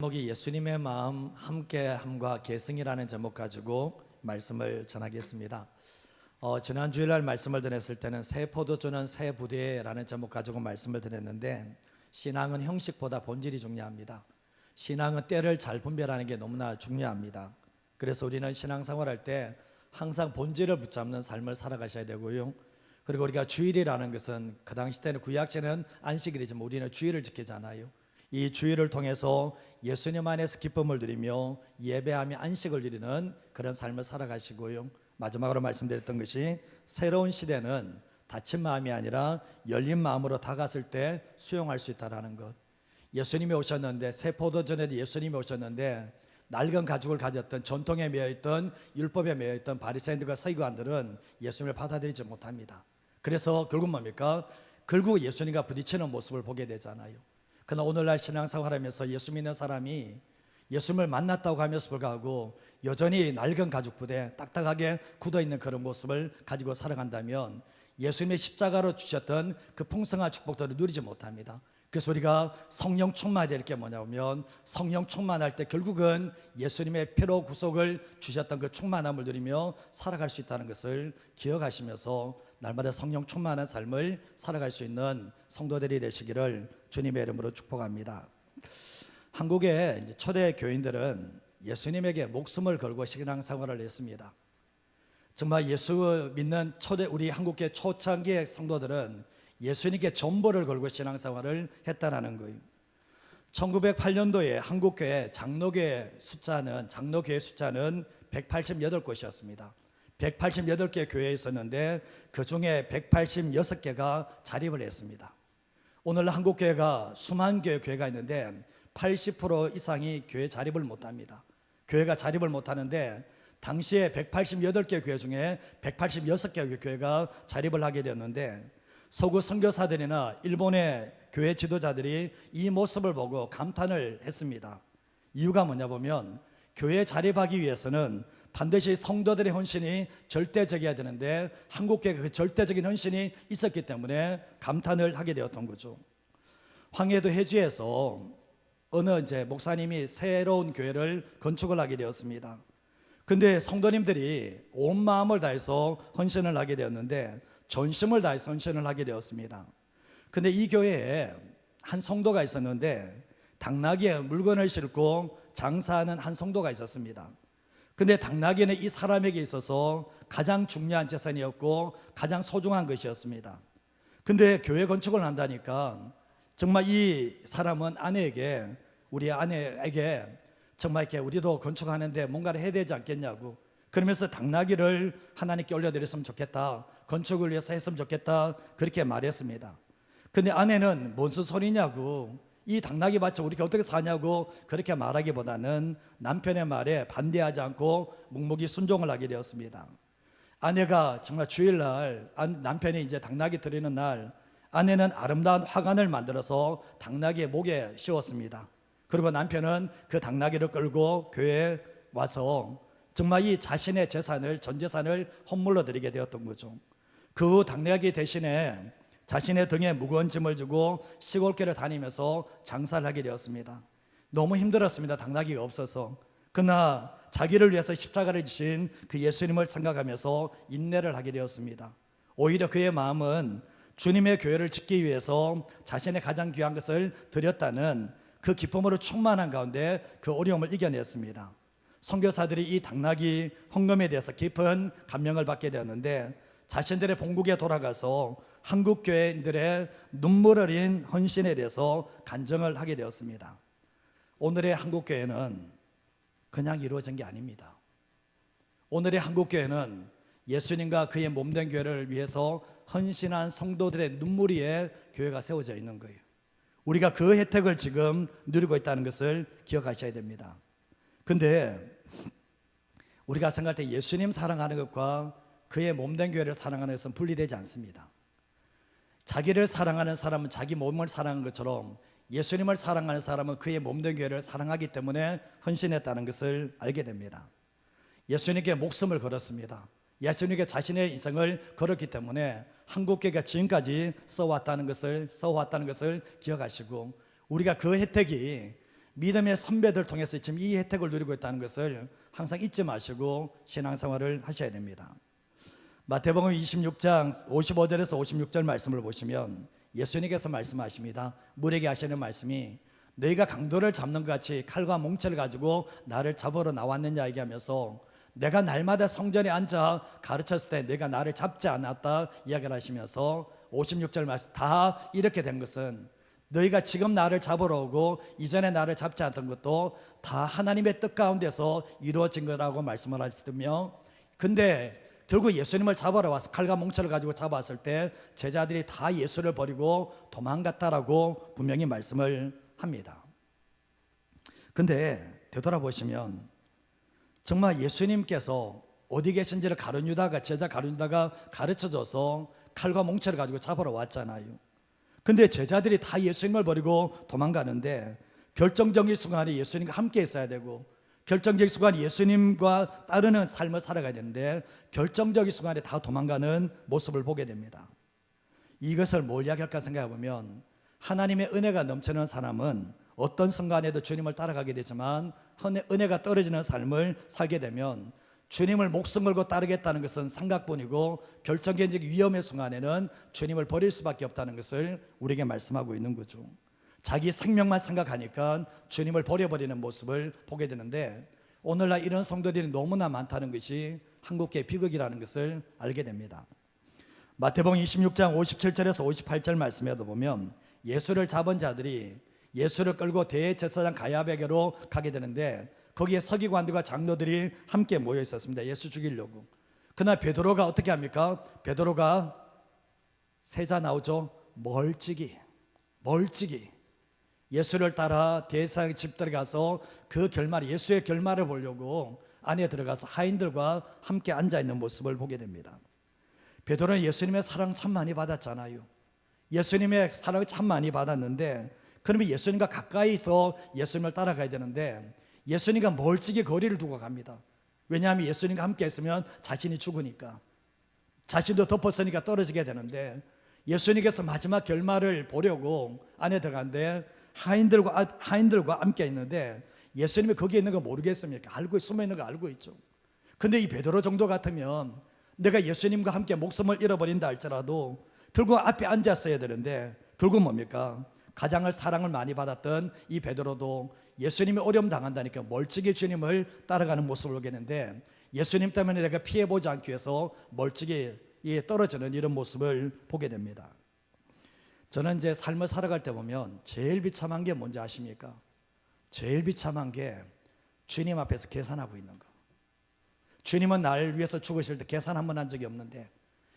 제목이 예수님의 마음 함께함과 계승이라는 제목 가지고 말씀을 전하겠습니다. 지난 주일날 말씀을 드렸을 때는 새 포도주는 새 부대라는 제목 가지고 말씀을 드렸는데, 신앙은 형식보다 본질이 중요합니다. 신앙은 때를 잘 분별하는 게 너무나 중요합니다. 그래서 우리는 신앙생활할 때 항상 본질을 붙잡는 삶을 살아가셔야 되고요. 그리고 우리가 주일이라는 것은, 그 당시 때는 구약제는 안식일이지만 우리는 주일을 지키잖아요. 이 주일을 통해서 예수님 안에서 기쁨을 누리며 예배하며 안식을 누리는 그런 삶을 살아가시고요. 마지막으로 말씀드렸던 것이, 새로운 시대는 닫힌 마음이 아니라 열린 마음으로 다가설 때 수용할 수 있다는 것. 예수님이 오셨는데, 새 포도전에 예수님이 오셨는데 낡은 가죽을 가졌던, 전통에 매여있던, 율법에 매여있던 바리새인들과 서기관들은 예수님을 받아들이지 못합니다. 그래서 결국 뭡니까? 결국 예수님과 부딪히는 모습을 보게 되잖아요. 그러나 오늘날 신앙생활하면서 예수 믿는 사람이 예수님을 만났다고 하면서 불구하고 여전히 낡은 가죽 부대, 딱딱하게 굳어있는 그런 모습을 가지고 살아간다면 예수님의 십자가로 주셨던 그 풍성한 축복들을 누리지 못합니다. 그래서 우리가 성령 충만해야 될 게 뭐냐면, 성령 충만할 때 결국은 예수님의 피로 구속을 주셨던 그 충만함을 누리며 살아갈 수 있다는 것을 기억하시면서 날마다 성령 충만한 삶을 살아갈 수 있는 성도들이 되시기를 주님의 이름으로 축복합니다. 한국의 초대 교인들은 예수님에게 목숨을 걸고 신앙생활을 했습니다. 정말 예수 믿는 우리 한국의 초창기의 성도들은 예수님께 전부를 걸고 신앙생활을 했다는 거예요. 1908년도에 한국교회 장로교회 숫자는 188곳이었습니다. 188개 교회에 있었는데 그 중에 186개가 자립을 했습니다. 오늘 한국교회가 수만 개의 교회가 있는데 80% 이상이 교회 자립을 못합니다. 교회가 자립을 못하는데, 당시에 188개 교회 중에 186개 교회가 자립을 하게 되었는데, 서구 선교사들이나 일본의 교회 지도자들이 이 모습을 보고 감탄을 했습니다. 이유가 뭐냐 보면, 교회 자립하기 위해서는 반드시 성도들의 헌신이 절대적이어야 되는데 한국교회가 그 절대적인 헌신이 있었기 때문에 감탄을 하게 되었던 거죠. 황해도 해주에서 어느 목사님이 새로운 교회를 건축을 하게 되었습니다. 근데 성도님들이 온 마음을 다해서 헌신을 하게 되었는데, 전심을 다해서 헌신을 하게 되었습니다. 근데 이 교회에 한 성도가 있었는데, 당나귀에 물건을 싣고 장사하는 한 성도가 있었습니다. 근데 당나귀는 이 사람에게 있어서 가장 중요한 재산이었고 가장 소중한 것이었습니다. 근데 교회 건축을 한다니까 정말 이 사람은 우리 아내에게 정말 이렇게 우리도 건축하는데 뭔가를 해야 되지 않겠냐고, 그러면서 당나귀를 하나님께 올려드렸으면 좋겠다, 건축을 위해서 했으면 좋겠다, 그렇게 말했습니다. 근데 아내는 뭔 소리냐고, 이 당나귀 밭에 우리가 어떻게 사냐고 그렇게 말하기보다는 남편의 말에 반대하지 않고 묵묵히 순종을 하게 되었습니다. 아내가 정말 주일날, 남편이 당나귀 드리는 날, 아내는 아름다운 화관을 만들어서 당나귀의 목에 씌웠습니다. 그리고 남편은 그 당나귀를 끌고 교회에 와서 정말 이 자신의 재산을, 전 재산을 헌물로 드리게 되었던 거죠. 그 당나귀 대신에 자신의 등에 무거운 짐을 주고 시골길을 다니면서 장사를 하게 되었습니다. 너무 힘들었습니다. 당나귀가 없어서. 그러나 자기를 위해서 십자가를 지신 그 예수님을 생각하면서 인내를 하게 되었습니다. 오히려 그의 마음은 주님의 교회를 짓기 위해서 자신의 가장 귀한 것을 드렸다는 그 기쁨으로 충만한 가운데 그 어려움을 이겨냈습니다. 선교사들이 이 당나귀 헌금에 대해서 깊은 감명을 받게 되었는데, 자신들의 본국에 돌아가서 한국 교회인들의 눈물 어린 헌신에 대해서 간증을 하게 되었습니다. 오늘의 한국 교회는 그냥 이루어진 게 아닙니다. 오늘의 한국 교회는 예수님과 그의 몸된 교회를 위해서 헌신한 성도들의 눈물 위에 교회가 세워져 있는 거예요. 우리가 그 혜택을 지금 누리고 있다는 것을 기억하셔야 됩니다. 근데 우리가 생각할 때 예수님 사랑하는 것과 그의 몸된 교회를 사랑하는 것은 분리되지 않습니다. 자기를 사랑하는 사람은 자기 몸을 사랑하는 것처럼 예수님을 사랑하는 사람은 그의 몸된 교회를 사랑하기 때문에 헌신했다는 것을 알게 됩니다. 예수님께 목숨을 걸었습니다. 예수님께 자신의 인생을 걸었기 때문에 한국교회가 지금까지 써왔다는 것을 기억하시고, 우리가 그 혜택이 믿음의 선배들 통해서 지금 이 혜택을 누리고 있다는 것을 항상 잊지 마시고 신앙생활을 하셔야 됩니다. 마태복음 26장 55절에서 56절 말씀을 보시면 예수님께서 말씀하십니다. 물에게 하시는 말씀이 너희가 강도를 잡는 것 같이 칼과 몽채를 가지고 나를 잡으러 나왔느냐 얘기하면서 내가 날마다 성전에 앉아 가르쳤을 때 내가 나를 잡지 않았다 이야기를 하시면서 56절 말씀 다 이렇게 된 것은 너희가 지금 나를 잡으러 오고 이전에 나를 잡지 않던 것도 다 하나님의 뜻 가운데서 이루어진 거라고 말씀을 하시며 근데 결국 예수님을 잡으러 와서 칼과 몽채를 가지고 잡았을 때 제자들이 다 예수를 버리고 도망갔다라고 분명히 말씀을 합니다. 근데 되돌아보시면 정말 예수님께서 어디 계신지를 제자 가룟 유다가 가르쳐줘서 칼과 몽채를 가지고 잡으러 왔잖아요. 근데 제자들이 다 예수님을 버리고 도망가는데 결정적인 순간에 예수님과 함께 있어야 되고 결정적인 순간에 예수님과 따르는 삶을 살아가야 되는데 결정적인 순간에 다 도망가는 모습을 보게 됩니다. 이것을 뭘 이야기할까 생각해 보면 하나님의 은혜가 넘치는 사람은 어떤 순간에도 주님을 따라가게 되지만 은혜가 떨어지는 삶을 살게 되면 주님을 목숨 걸고 따르겠다는 것은 생각뿐이고 결정적인 위험의 순간에는 주님을 버릴 수밖에 없다는 것을 우리에게 말씀하고 있는 거죠. 자기 생명만 생각하니까 주님을 버려버리는 모습을 보게 되는데 오늘날 이런 성도들이 너무나 많다는 것이 한국교회 비극이라는 것을 알게 됩니다. 마태복음 26장 57절에서 58절 말씀에도 보면 예수를 잡은 자들이 예수를 끌고 대제사장 가야베게로 가게 되는데 거기에 서기관들과 장로들이 함께 모여 있었습니다. 예수 죽이려고. 그날 베드로가 어떻게 합니까? 베드로가 세자 나오죠. 멀찍이 예수를 따라 대제사장 집 들어가서 그 결말, 예수의 결말을 보려고 안에 들어가서 하인들과 함께 앉아있는 모습을 보게 됩니다. 베드로는 예수님의 사랑 참 많이 받았잖아요. 예수님의 사랑을 참 많이 받았는데 그러면 예수님과 가까이서 예수님을 따라가야 되는데 예수님과 멀찍이 거리를 두고 갑니다. 왜냐하면 예수님과 함께 있으면 자신이 죽으니까 자신도 덮었으니까 떨어지게 되는데 예수님께서 마지막 결말을 보려고 안에 들어가는데 하인들과 함께 있는데 예수님이 거기에 있는 거 모르겠습니까? 숨어 있는 거 알고 있죠. 근데 이 베드로 정도 같으면 내가 예수님과 함께 목숨을 잃어버린다 할지라도 결국 앞에 앉았어야 되는데 결국 뭡니까? 가장 사랑을 많이 받았던 이 베드로도 예수님이 어려움 당한다니까 멀찍이 주님을 따라가는 모습을 보게 되는데 예수님 때문에 내가 피해보지 않기 위해서 멀찍이 떨어지는 이런 모습을 보게 됩니다. 저는 이제 삶을 살아갈 때 보면 제일 비참한 게 뭔지 아십니까? 제일 비참한 게 주님 앞에서 계산하고 있는 거. 주님은 날 위해서 죽으실 때 계산 한 번 한 적이 없는데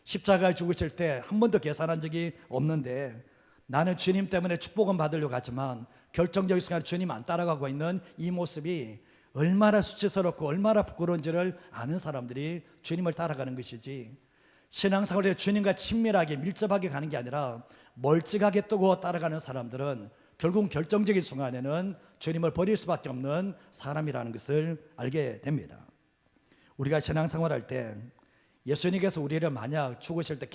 십자가에 죽으실 때 한 번도 계산한 적이 없는데 나는 주님 때문에 축복은 받으려고 하지만 결정적인 순간에 주님 안 따라가고 있는 이 모습이 얼마나 수치스럽고 얼마나 부끄러운지를 아는 사람들이 주님을 따라가는 것이지 신앙생활에 주님과 친밀하게 밀접하게 가는 게 아니라 멀찍하게 뜨고 따라가는 사람들은 결국 결정적인 순간에는 주님을 버릴 수밖에 없는 사람이라는 것을 알게 됩니다. 우리가 신앙생활할 때 예수님께서 우리를 만약 죽으실 때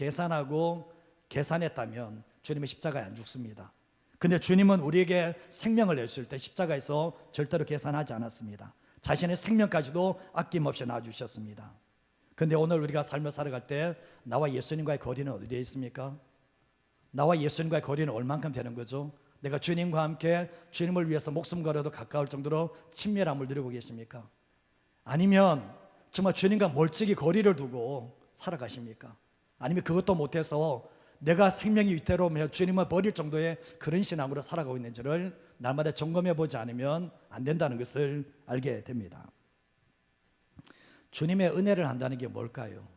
계산했다면 주님은 십자가에 안 죽습니다. 근데 주님은 우리에게 생명을 내주실 때 십자가에서 절대로 계산하지 않았습니다. 자신의 생명까지도 아낌없이 놔주셨습니다. 근데 오늘 우리가 삶을 살아갈 때 나와 예수님과의 거리는 어디에 있습니까? 나와 예수님과의 거리는 얼만큼 되는 거죠? 내가 주님과 함께 주님을 위해서 목숨 걸어도 가까울 정도로 친밀함을 누리고 계십니까? 아니면 정말 주님과 멀찍이 거리를 두고 살아가십니까? 아니면 그것도 못해서 내가 생명이 위태로우며 주님을 버릴 정도의 그런 신앙으로 살아가고 있는지를 날마다 점검해 보지 않으면 안 된다는 것을 알게 됩니다. 주님의 은혜를 한다는 게 뭘까요?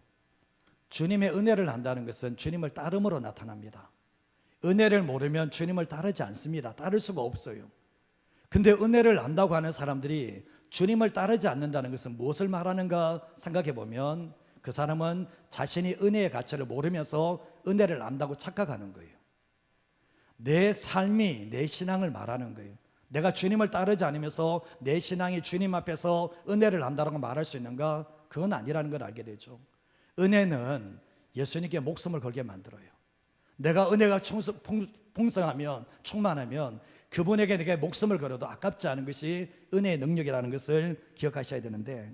주님의 은혜를 한다는 것은 주님을 따름으로 나타납니다. 은혜를 모르면 주님을 따르지 않습니다. 따를 수가 없어요. 근데 은혜를 안다고 하는 사람들이 주님을 따르지 않는다는 것은 무엇을 말하는가 생각해 보면 그 사람은 자신이 은혜의 가치를 모르면서 은혜를 안다고 착각하는 거예요. 내 삶이 내 신앙을 말하는 거예요. 내가 주님을 따르지 않으면서 내 신앙이 주님 앞에서 은혜를 안다고 말할 수 있는가? 그건 아니라는 걸 알게 되죠. 은혜는 예수님께 목숨을 걸게 만들어요. 내가 은혜가 풍성하면 충만하면 그분에게 내가 목숨을 걸어도 아깝지 않은 것이 은혜의 능력이라는 것을 기억하셔야 되는데,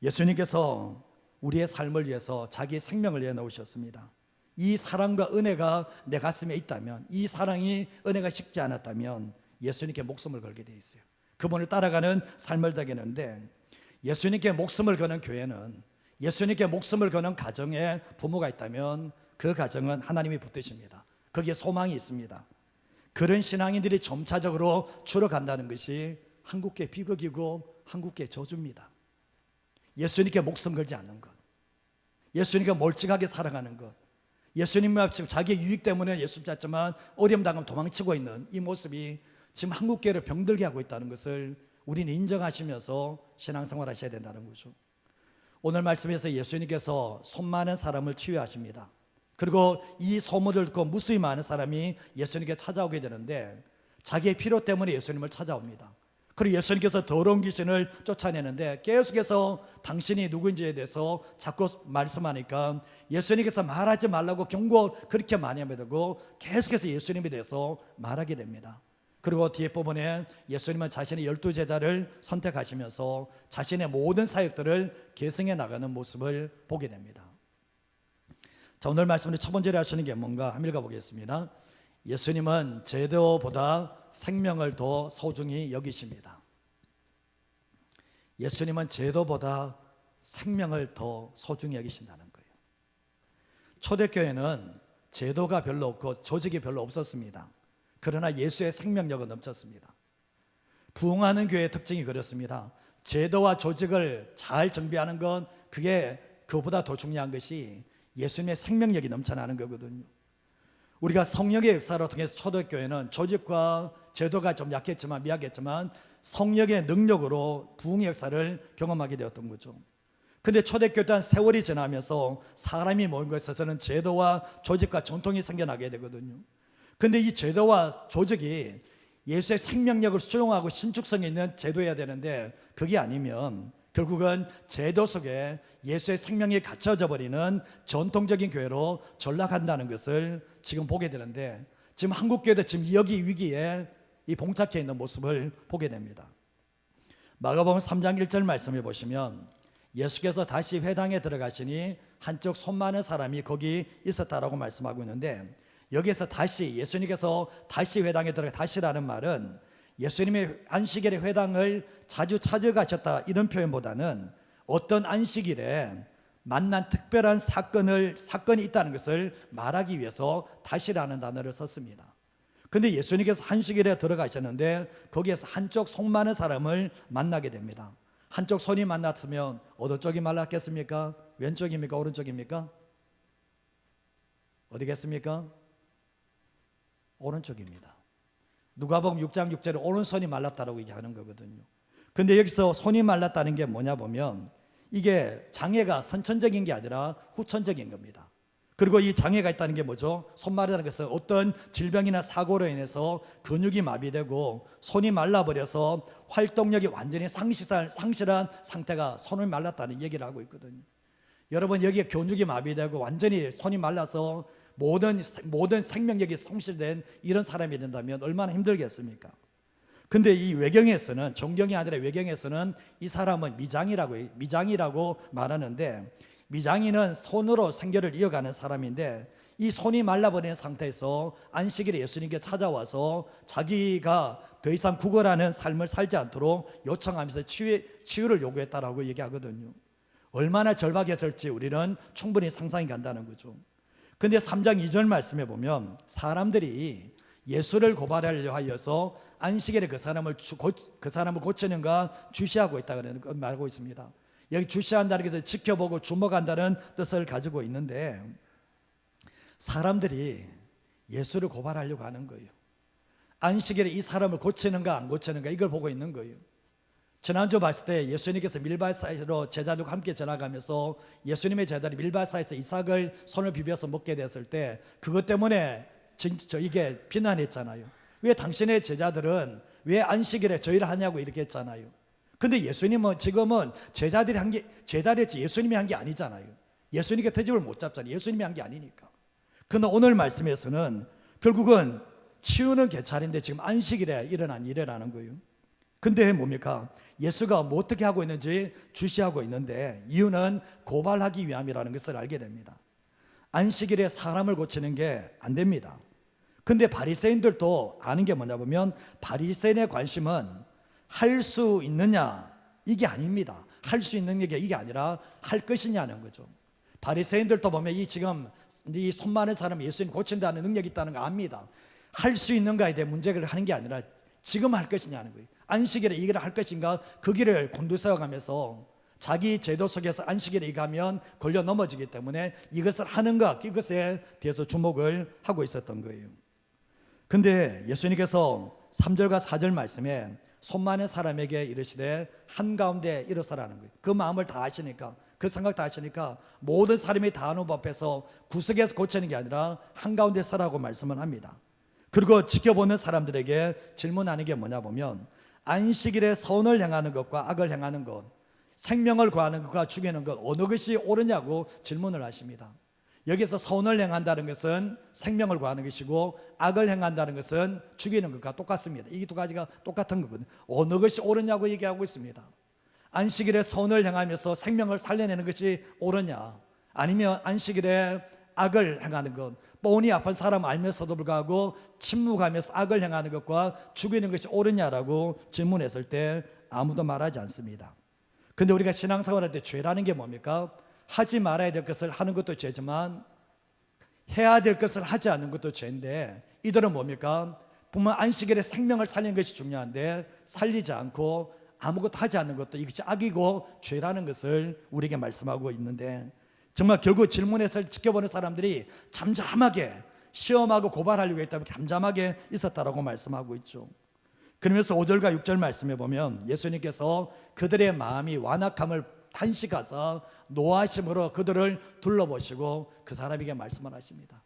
예수님께서 우리의 삶을 위해서 자기의 생명을 내놓으셨습니다. 이 사랑과 은혜가 내 가슴에 있다면, 이 사랑이 은혜가 식지 않았다면 예수님께 목숨을 걸게 돼 있어요. 그분을 따라가는 삶을 되겠는데, 예수님께 목숨을 거는 교회는, 예수님께 목숨을 거는 가정에 부모가 있다면 그 가정은 하나님이 붙드십니다. 거기에 소망이 있습니다. 그런 신앙인들이 점차적으로 줄어간다는 것이 한국교회 비극이고 한국교회 저주입니다. 예수님께 목숨 걸지 않는 것, 예수님께 멀찍하게 살아가는 것, 예수님 앞에 자기 유익 때문에 예수 찾지만 어려움 당하면 도망치고 있는 이 모습이 지금 한국교회를 병들게 하고 있다는 것을 우리는 인정하시면서 신앙생활 하셔야 된다는 거죠. 오늘 말씀에서 예수님께서 손 많은 사람을 치유하십니다. 그리고 이 소문을 듣고 무수히 많은 사람이 예수님께 찾아오게 되는데, 자기의 필요 때문에 예수님을 찾아옵니다. 그리고 예수님께서 더러운 귀신을 쫓아내는데 계속해서 당신이 누구인지에 대해서 자꾸 말씀하니까 예수님께서 말하지 말라고 경고 그렇게 많이 하게 되고 계속해서 예수님에 대해서 말하게 됩니다. 그리고 뒤에 부분에 예수님은 자신의 12제자를 선택하시면서 자신의 모든 사역들을 계승해 나가는 모습을 보게 됩니다. 자, 오늘 말씀으로 첫 번째로 하시는 게 뭔가 한번 읽어보겠습니다. 예수님은 제도보다 생명을 더 소중히 여기십니다. 예수님은 제도보다 생명을 더 소중히 여기신다는 거예요. 초대교회는 제도가 별로 없고 조직이 별로 없었습니다. 그러나 예수의 생명력은 넘쳤습니다. 부흥하는 교회의 특징이 그렇습니다. 제도와 조직을 잘 정비하는 건 그게 그보다 더 중요한 것이 예수님의 생명력이 넘쳐나는 거거든요. 우리가 성령의 역사를 통해서 초대교회는 조직과 제도가 좀 약했지만 미약했지만 성령의 능력으로 부흥의 역사를 경험하게 되었던 거죠. 근데 초대교회 또한 세월이 지나면서 사람이 모인 것에서는 제도와 조직과 전통이 생겨나게 되거든요. 근데 이 제도와 조직이 예수의 생명력을 수용하고 신축성이 있는 제도여야 되는데 그게 아니면 결국은 제도 속에 예수의 생명이 갇혀져 버리는 전통적인 교회로 전락한다는 것을 지금 보게 되는데, 지금 한국교회도 지금 여기 위기에 이 봉착해 있는 모습을 보게 됩니다. 마가복음 3장 1절 말씀해 보시면 예수께서 다시 회당에 들어가시니 한쪽 손 많은 사람이 거기 있었다라고 말씀하고 있는데, 여기에서 다시 예수님께서 다시 회당에 들어가, 다시라는 말은 예수님의 안식일에 회당을 자주 찾아가셨다 이런 표현보다는 어떤 안식일에 만난 특별한 사건이 있다는 것을 말하기 위해서 다시라는 단어를 썼습니다. 근데 예수님께서 안식일에 들어가셨는데 거기에서 한쪽 손 많은 사람을 만나게 됩니다. 한쪽 손이 만났으면 어느 쪽이 말랐겠습니까? 왼쪽입니까? 오른쪽입니까? 어디겠습니까? 오른쪽입니다. 누가복음 6장 6절에 오른손이 말랐다라고 얘기하는 거거든요. 근데 여기서 손이 말랐다는 게 뭐냐 보면 이게 장애가 선천적인 게 아니라 후천적인 겁니다. 그리고 이 장애가 있다는 게 뭐죠? 손 마르다는 것은 어떤 질병이나 사고로 인해서 근육이 마비되고 손이 말라버려서 활동력이 완전히 상실한 상태가 손이 말랐다는 얘기를 하고 있거든요. 여러분, 여기에 근육이 마비되고 완전히 손이 말라서 모든 생명력이 상실된 이런 사람이 된다면 얼마나 힘들겠습니까? 근데 이 외경에서는, 정경이 아니라 외경에서는 이 사람은 미장이라고 말하는데, 미장이는 손으로 생계를 이어가는 사람인데 이 손이 말라버린 상태에서 안식일에 예수님께 찾아와서 자기가 더 이상 구걸하는 삶을 살지 않도록 요청하면서 치유를 요구했다라고 얘기하거든요. 얼마나 절박했을지 우리는 충분히 상상이 간다는 거죠. 근데 3장 2절 말씀에 보면 사람들이 예수를 고발하려 하여서 안식일에 그 사람을 고치는가 주시하고 있다고 말하고 있습니다. 여기 주시한다는 것은 지켜보고 주목한다는 뜻을 가지고 있는데, 사람들이 예수를 고발하려고 하는 거예요. 안식일에 이 사람을 고치는가 안 고치는가 이걸 보고 있는 거예요. 지난주 봤을 때 예수님께서 밀밭 사이로 제자들과 함께 지나가면서 예수님의 제자들이 밀밭 사이에서 이삭을 손을 비벼서 먹게 됐을 때 그것 때문에 이게 비난했잖아요. 왜 당신의 제자들은 왜 안식일에 저희를 하냐고 이렇게 했잖아요. 근데 예수님은 지금은 제자들이 한 게 제자랬지 예수님이 한 게 아니잖아요. 예수님께 트집을 못 잡잖아요. 예수님이 한 게 아니니까. 그러나 오늘 말씀에서는 결국은 치유는 개찰인데 지금 안식일에 일어난 일이라는 거예요. 근데 뭡니까? 예수가 뭐 어떻게 하고 있는지 주시하고 있는데 이유는 고발하기 위함이라는 것을 알게 됩니다. 안식일에 사람을 고치는 게 안 됩니다. 근데 바리새인들도 아는 게 뭐냐 보면 바리새인의 관심은 할 수 있느냐 이게 아닙니다. 할 수 있는 게 이게 아니라 할 것이냐는 거죠. 바리새인들도 보면 이 지금 이 손 많은 사람 예수님 고친다는 능력이 있다는 거 압니다. 할 수 있는가에 대해 문제를 하는 게 아니라 지금 할 것이냐는 거예요. 안식일에 이 길을 할 것인가 그 길을 곤두세워 가면서 자기 제도 속에서 안식일에 가면 걸려 넘어지기 때문에 이것을 하는가 이것에 대해서 주목을 하고 있었던 거예요. 근데 예수님께서 3절과 4절 말씀에 손 많은 사람에게 이르시되 한가운데 일어서라는 거예요. 그 마음을 다 아시니까 그 생각 다 하시니까 모든 사람이 다 하는 법 앞에서 구석에서 고치는 게 아니라 한가운데 서라고 말씀을 합니다. 그리고 지켜보는 사람들에게 질문하는 게 뭐냐 보면 안식일에 선을 행하는 것과 악을 행하는 것, 생명을 구하는 것과 죽이는 것 어느 것이 옳으냐고 질문을 하십니다. 여기서 선을 행한다는 것은 생명을 구하는 것이고 악을 행한다는 것은 죽이는 것과 똑같습니다. 이 두 가지가 똑같은 거거든요. 어느 것이 옳으냐고 얘기하고 있습니다. 안식일에 선을 행하면서 생명을 살려내는 것이 옳으냐, 아니면 안식일에 악을 행하는 것, 뻔히 아픈 사람 알면서도 불구하고 침묵하면서 악을 행하는 것과 죽이는 것이 옳으냐라고 질문했을 때 아무도 말하지 않습니다. 근데 우리가 신앙생활할 때 죄라는 게 뭡니까? 하지 말아야 될 것을 하는 것도 죄지만 해야 될 것을 하지 않는 것도 죄인데, 이들은 뭡니까? 분명 안식일에 생명을 살리는 것이 중요한데 살리지 않고 아무것도 하지 않는 것도 이것이 악이고 죄라는 것을 우리에게 말씀하고 있는데, 정말 결국 질문에서 지켜보는 사람들이 잠잠하게 시험하고 고발하려고 했다면 잠잠하게 있었다라고 말씀하고 있죠. 그러면서 5절과 6절 말씀에 보면 예수님께서 그들의 마음이 완악함을 탄식하사 노하심으로 그들을 둘러보시고 그 사람에게 말씀을 하십니다.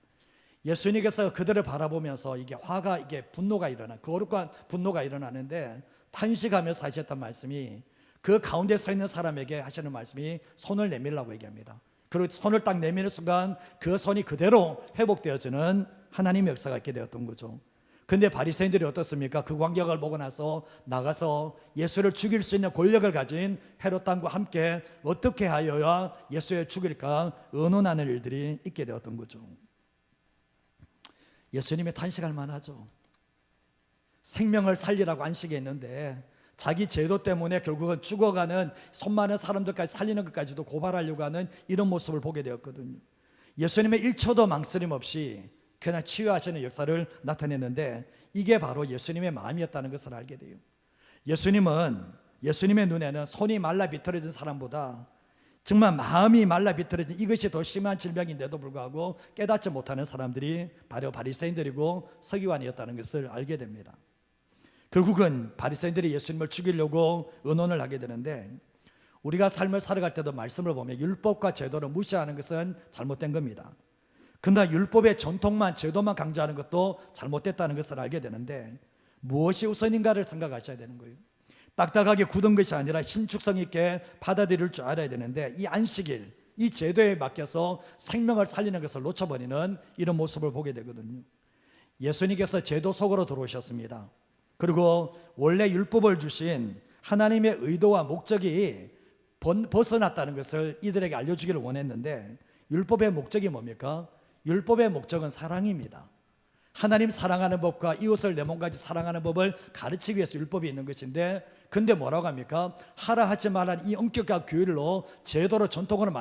예수님께서 그들을 바라보면서 이게 화가, 이게 분노가 일어나, 거룩한 분노가 일어나는데 탄식하면서 하셨던 말씀이, 그 가운데 서 있는 사람에게 하시는 말씀이 손을 내밀라고 얘기합니다. 그리고 손을 딱 내미는 순간 그 손이 그대로 회복되어지는 하나님의 역사가 있게 되었던 거죠. 근데 바리새인들이 어떻습니까? 그 광경을 보고 나서 나가서 예수를 죽일 수 있는 권력을 가진 헤롯 왕과 함께 어떻게 하여야 예수를 죽일까 의논하는 일들이 있게 되었던 거죠. 예수님이 탄식할 만하죠. 생명을 살리라고 안식에 있는데 자기 제도 때문에 결국은 죽어가는 손 많은 사람들까지 살리는 것까지도 고발하려고 하는 이런 모습을 보게 되었거든요. 예수님의 1초도 망설임 없이 그냥 치유하시는 역사를 나타냈는데 이게 바로 예수님의 마음이었다는 것을 알게 돼요. 예수님의 눈에는 손이 말라 비틀어진 사람보다 정말 마음이 말라 비틀어진 이것이 더 심한 질병인데도 불구하고 깨닫지 못하는 사람들이 바로 바리새인들이고 서기관이었다는 것을 알게 됩니다. 결국은 바리새인들이 예수님을 죽이려고 의논을 하게 되는데, 우리가 삶을 살아갈 때도 말씀을 보면 율법과 제도를 무시하는 것은 잘못된 겁니다. 그러나 율법의 전통만 제도만 강조하는 것도 잘못됐다는 것을 알게 되는데, 무엇이 우선인가를 생각하셔야 되는 거예요. 딱딱하게 굳은 것이 아니라 신축성 있게 받아들일 줄 알아야 되는데, 이 안식일, 이 제도에 맡겨서 생명을 살리는 것을 놓쳐버리는 이런 모습을 보게 되거든요. 예수님께서 제도 속으로 들어오셨습니다. 그리고 원래 율법을 주신 하나님의 의도와 목적이 벗어났다는 것을 이들에게 알려주기를 원했는데, 율법의 목적이 뭡니까? 율법의 목적은 사랑입니다. 하나님 사랑하는 법과 이웃을 내 몸까지 사랑하는 법을 가르치기 위해서 율법이 있는 것인데, 근데 뭐라고 합니까? 하라 하지 말라 이 엄격한 규율로 제도로 전통으로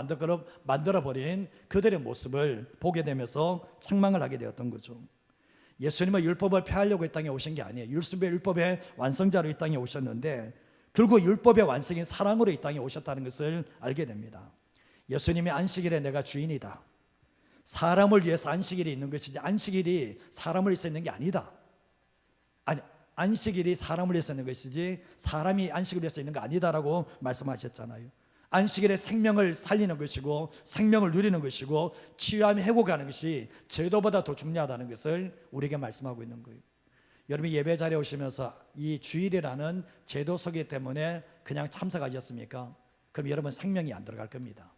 만들어버린 그들의 모습을 보게 되면서 책망을 하게 되었던 거죠. 예수님은 율법을 폐하려고 이 땅에 오신 게 아니에요. 율법의 완성자로 이 땅에 오셨는데 결국 율법의 완성인 사랑으로 이 땅에 오셨다는 것을 알게 됩니다. 예수님이 안식일에 내가 주인이다, 사람을 위해서 안식일이 있는 것이지 안식일이 사람을 위해서 있는 게 아니다. 아니, 안식일이 사람을 위해서 있는 것이지 사람이 안식을 위해서 있는 거 아니다라고 말씀하셨잖아요. 안식일에 생명을 살리는 것이고 생명을 누리는 것이고 치유하며 회복하는 것이 제도보다 더 중요하다는 것을 우리에게 말씀하고 있는 거예요. 여러분이 예배 자리에 오시면서 이 주일이라는 제도 속이기 때문에 그냥 참석하셨습니까? 그럼 여러분 생명이 안 들어갈 겁니다.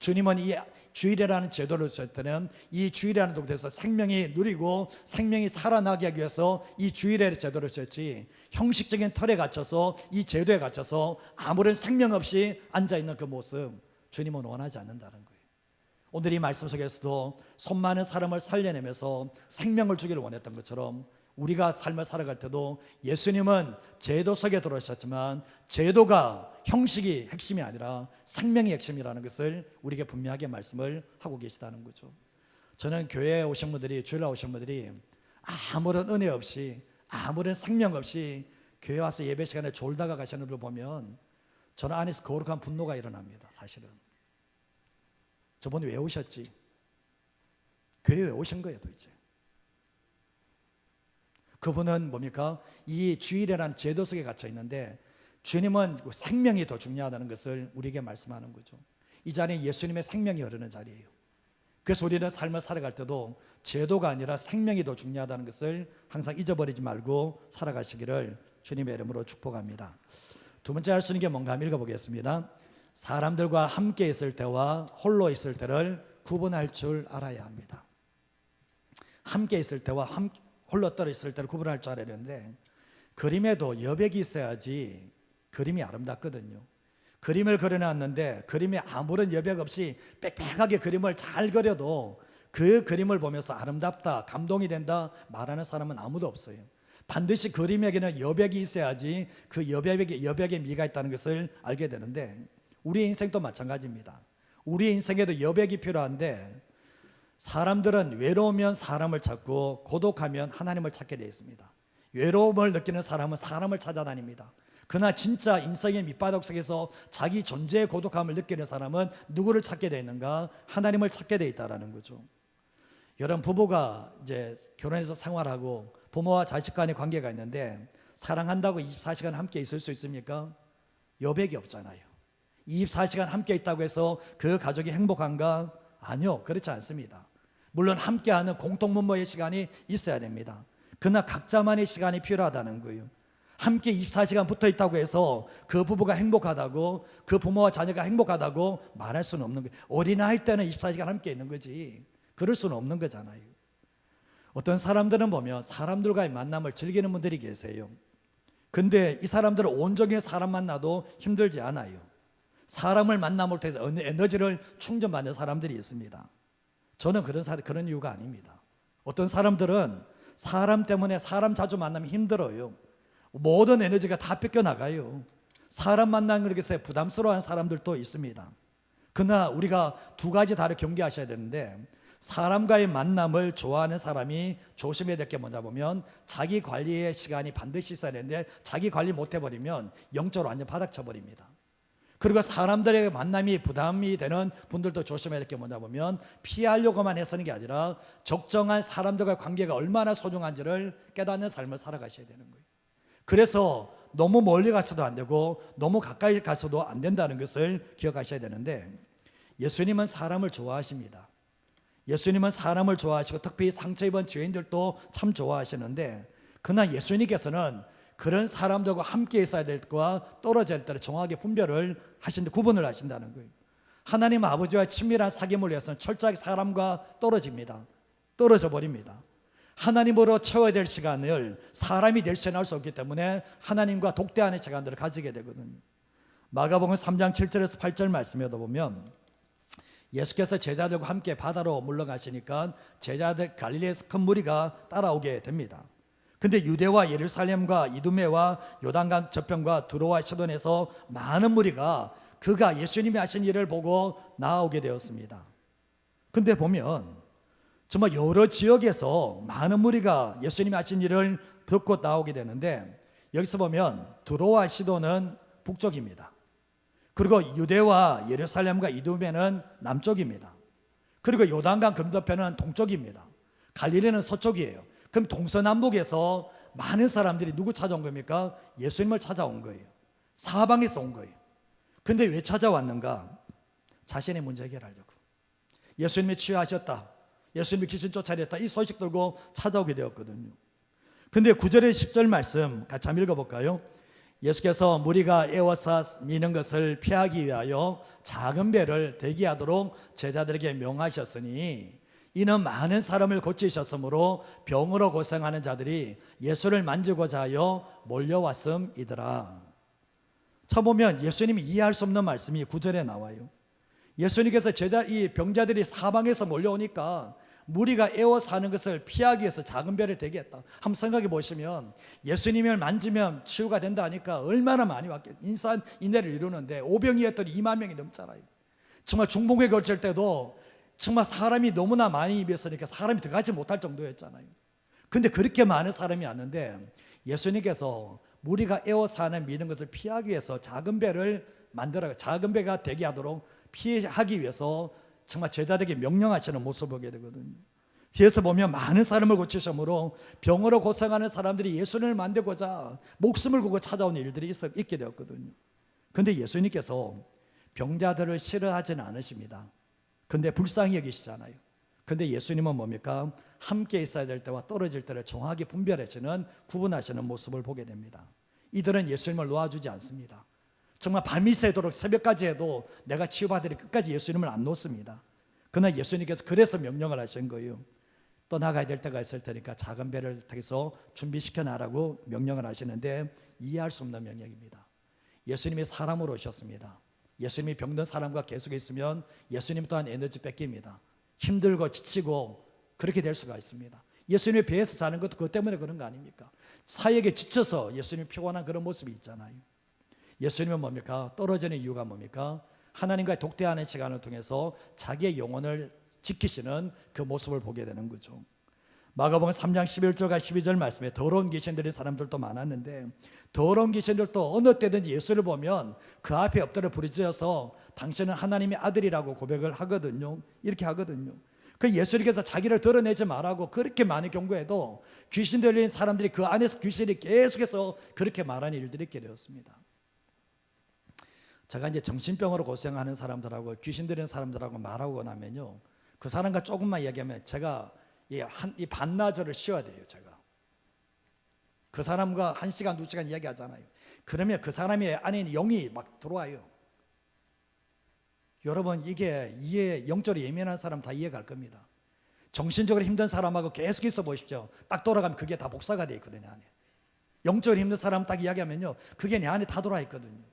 주님은 이 주일이라는 제도를 줬을 때는 이 주일이라는 동태에서 생명이 누리고 생명이 살아나게 하기 위해서 이 주일의 제도를 줬지, 형식적인 틀에 갇혀서 이 제도에 갇혀서 아무런 생명 없이 앉아있는 그 모습 주님은 원하지 않는다는 거예요. 오늘 이 말씀 속에서도 손 많은 사람을 살려내면서 생명을 주기를 원했던 것처럼 우리가 삶을 살아갈 때도 예수님은 제도 속에 들어오셨지만 제도가 형식이 핵심이 아니라 생명이 핵심이라는 것을 우리에게 분명하게 말씀을 하고 계시다는 거죠. 저는 교회에 오신 분들이, 주일날 오신 분들이 아무런 은혜 없이 아무런 생명 없이 교회 와서 예배 시간에 졸다가 가시는 분을 보면 저는 안에서 거룩한 분노가 일어납니다. 사실은 저분이 왜 오셨지? 교회에 왜 오신 거예요 도대체? 그분은 뭡니까? 이 주일이라는 제도 속에 갇혀 있는데 주님은 생명이 더 중요하다는 것을 우리에게 말씀하는 거죠. 이 자리는 예수님의 생명이 흐르는 자리예요. 그래서 우리는 삶을 살아갈 때도 제도가 아니라 생명이 더 중요하다는 것을 항상 잊어버리지 말고 살아가시기를 주님의 이름으로 축복합니다. 두 번째 할 수 있는 게 뭔가 한번 읽어보겠습니다. 사람들과 함께 있을 때와 홀로 있을 때를 구분할 줄 알아야 합니다. 함께 있을 때와 홀로 떨어 있을 때를 구분할 줄 알아야 되는데, 그림에도 여백이 있어야지 그림이 아름답거든요. 그림을 그려놨는데 그림에 아무런 여백 없이 빽빽하게 그림을 잘 그려도 그 그림을 보면서 아름답다, 감동이 된다 말하는 사람은 아무도 없어요. 반드시 그림에게는 여백이 있어야지 그 여백에 미가 있다는 것을 알게 되는데, 우리 인생도 마찬가지입니다. 우리 인생에도 여백이 필요한데, 사람들은 외로우면 사람을 찾고 고독하면 하나님을 찾게 되어 있습니다. 외로움을 느끼는 사람은 사람을 찾아다닙니다. 그러나 진짜 인생의 밑바닥 속에서 자기 존재의 고독함을 느끼는 사람은 누구를 찾게 되어 있는가? 하나님을 찾게 되어 있다는 거죠. 여러분, 부부가 이제 결혼해서 생활하고 부모와 자식 간의 관계가 있는데 사랑한다고 24시간 함께 있을 수 있습니까? 여백이 없잖아요. 24시간 함께 있다고 해서 그 가족이 행복한가? 아니요, 그렇지 않습니다. 물론 함께하는 공통분모의 시간이 있어야 됩니다. 그러나 각자만의 시간이 필요하다는 거예요. 함께 24시간 붙어 있다고 해서 그 부부가 행복하다고, 그 부모와 자녀가 행복하다고 말할 수는 없는 거예요. 어린아이 때는 24시간 함께 있는 거지 그럴 수는 없는 거잖아요. 어떤 사람들은 보면 사람들과의 만남을 즐기는 분들이 계세요. 근데 이 사람들은 온종일 사람 만나도 힘들지 않아요. 사람을 만남을 통해서 에너지를 충전받는 사람들이 있습니다. 저는 그런 이유가 아닙니다. 어떤 사람들은 사람 때문에 사람 자주 만나면 힘들어요. 모든 에너지가 다 뺏겨나가요. 사람 만나는 것에 부담스러워하는 사람들도 있습니다. 그러나 우리가 두 가지 다르게 경계하셔야 되는데, 사람과의 만남을 좋아하는 사람이 조심해야 될 게 뭐냐 보면 자기 관리의 시간이 반드시 있어야 되는데 자기 관리 못 해버리면 영적으로 완전 바닥쳐버립니다. 그리고 사람들의 만남이 부담이 되는 분들도 조심해야 될 게 뭐냐 보면 피하려고만 애쓰는 게 아니라 적정한 사람들과의 관계가 얼마나 소중한지를 깨닫는 삶을 살아가셔야 되는 거예요. 그래서 너무 멀리 가서도 안 되고 너무 가까이 가서도 안 된다는 것을 기억하셔야 되는데, 예수님은 사람을 좋아하십니다. 예수님은 사람을 좋아하시고 특히 상처 입은 죄인들도 참 좋아하시는데, 그러나 예수님께서는 그런 사람들과 함께 있어야 될 것과 떨어질 때를 정확하게 구분을 하신다는 거예요. 하나님 아버지와 친밀한 사귐을 위해서는 철저하게 사람과 떨어져 버립니다. 하나님으로 채워야 될 시간을 사람이 낼수는 수 없기 때문에 하나님과 독대하는 시간들을 가지게 되거든요. 마가복음 3장 7절에서 8절 말씀에도 보면 예수께서 제자들과 함께 바다로 물러가시니까 제자들 갈릴리에서 큰 무리가 따라오게 됩니다. 근데 유대와 예루살렘과 이두메와 요단강 저편과 두로와 시돈에서 많은 무리가 그가 예수님이 하신 일을 보고 나아오게 되었습니다. 근데 보면 정말 여러 지역에서 많은 무리가 예수님이 하신 일을 듣고 나오게 되는데, 여기서 보면 두로와 시돈은 북쪽입니다. 그리고 유대와 예루살렘과 이두메는 남쪽입니다. 그리고 요단강 건너편은 동쪽입니다. 갈릴리는 서쪽이에요. 그럼 동서남북에서 많은 사람들이 누구 찾아온 겁니까? 예수님을 찾아온 거예요. 사방에서 온 거예요. 근데 왜 찾아왔는가? 자신의 문제 해결하려고. 예수님이 치유하셨다, 예수님이 귀신 쫓아냈다, 이 소식 들고 찾아오게 되었거든요. 근데 9절에 10절 말씀 같이 한번 읽어볼까요? 예수께서 무리가 에워싸 미는 것을 피하기 위하여 작은 배를 대기하도록 제자들에게 명하셨으니 이는 많은 사람을 고치셨으므로 병으로 고생하는 자들이 예수를 만지고자 하여 몰려왔음이더라. 참 보면 예수님이 이해할 수 없는 말씀이 9절에 나와요. 예수님께서 이 병자들이 사방에서 몰려오니까 무리가 애워 사는 것을 피하기 위해서 작은 배를 대기했다. 한번 생각해 보시면 예수님을 만지면 치유가 된다 하니까 얼마나 많이 왔겠어요. 인산인해를 이루는데 오병이었더니 2만 명이 넘잖아요. 정말 중봉에 걸칠 때도 정말 사람이 너무나 많이 입었으니까 사람이 들어가지 못할 정도였잖아요. 근데 그렇게 많은 사람이 왔는데 예수님께서 무리가 애워 사는 미는 것을 피하기 위해서 작은 배를 만들어 작은 배가 대기하도록 피하기 위해서 정말 제자들에게 명령하시는 모습을 보게 되거든요. 뒤에서 보면 많은 사람을 고치심으로 병으로 고생하는 사람들이 예수님을 만들고자 목숨을 걸고 찾아온 일들이 있게 되었거든요. 그런데 예수님께서 병자들을 싫어하지는 않으십니다. 근데 불쌍히 여기시잖아요. 근데 예수님은 뭡니까? 함께 있어야 될 때와 떨어질 때를 정확히 분별하시는, 구분하시는 모습을 보게 됩니다. 이들은 예수님을 놓아주지 않습니다. 정말 밤이 새도록 새벽까지 해도 내가 치유받으리 끝까지 예수님을 안 놓습니다. 그러나 예수님께서 그래서 명령을 하신 거예요. 또 나가야 될 때가 있을 테니까 작은 배를 타서 준비시켜 놔라고 명령을 하시는데 이해할 수 없는 명령입니다. 예수님이 사람으로 오셨습니다. 예수님이 병든 사람과 계속 있으면 예수님 또한 에너지 뺏깁니다. 힘들고 지치고 그렇게 될 수가 있습니다. 예수님이 배에서 자는 것도 그것 때문에 그런 거 아닙니까? 사역에 지쳐서 예수님이 피곤한 그런 모습이 있잖아요. 예수님은 뭡니까? 떨어지는 이유가 뭡니까? 하나님과의 독대하는 시간을 통해서 자기의 영혼을 지키시는 그 모습을 보게 되는 거죠. 마가복음 3장 11절과 12절 말씀에 더러운 귀신들인 사람들도 많았는데 더러운 귀신들도 어느 때든지 예수를 보면 그 앞에 엎드려 부르짖어서 당신은 하나님의 아들이라고 고백을 하거든요. 이렇게 하거든요. 그 예수님께서 자기를 드러내지 말라고 그렇게 많이 경고해도 귀신 들린 사람들이 그 안에서 귀신이 계속해서 그렇게 말하는 일들이 있게 되었습니다. 제가 이제 정신병으로 고생하는 사람들하고 귀신 들린 사람들하고 말하고 나면요, 그 사람과 조금만 이야기하면 제가 이 반나절을 쉬어야 돼요. 제가 그 사람과 1시간 2시간 이야기하잖아요. 그러면 그 사람의 안에 영이 막 들어와요. 여러분 이게 영적으로 예민한 사람 다 이해갈 겁니다. 정신적으로 힘든 사람하고 계속 있어 보십시오. 딱 돌아가면 그게 다 복사가 돼 있거든요. 안에 영적으로 힘든 사람 딱 이야기하면요, 그게 내 안에 다 들어와 있거든요.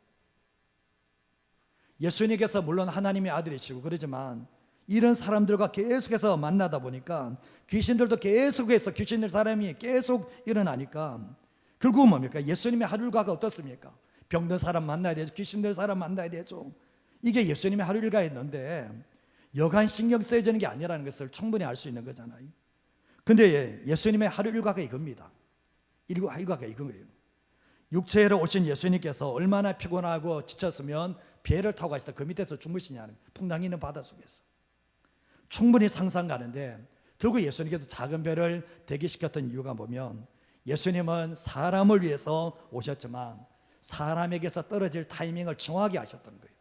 예수님께서 물론 하나님의 아들이시고 그러지만 이런 사람들과 계속해서 만나다 보니까 귀신들도 계속해서 귀신들 사람이 계속 일어나니까 결국은 뭡니까? 예수님의 하루 일과가 어떻습니까? 병든 사람 만나야 되죠. 귀신들 사람 만나야 되죠. 이게 예수님의 하루 일과였는데 여간 신경 쓰여지는 게 아니라는 것을 충분히 알 수 있는 거잖아요. 근데 예수님의 하루 일과가 이겁니다. 일과가 이거예요. 육체로 오신 예수님께서 얼마나 피곤하고 지쳤으면 배를 타고 가시다 그 밑에서 주무시냐는, 풍랑이 있는 바다 속에서. 충분히 상상 가는데 결국 예수님께서 작은 배를 대기시켰던 이유가 보면 예수님은 사람을 위해서 오셨지만 사람에게서 떨어질 타이밍을 정확히 아셨던 거예요.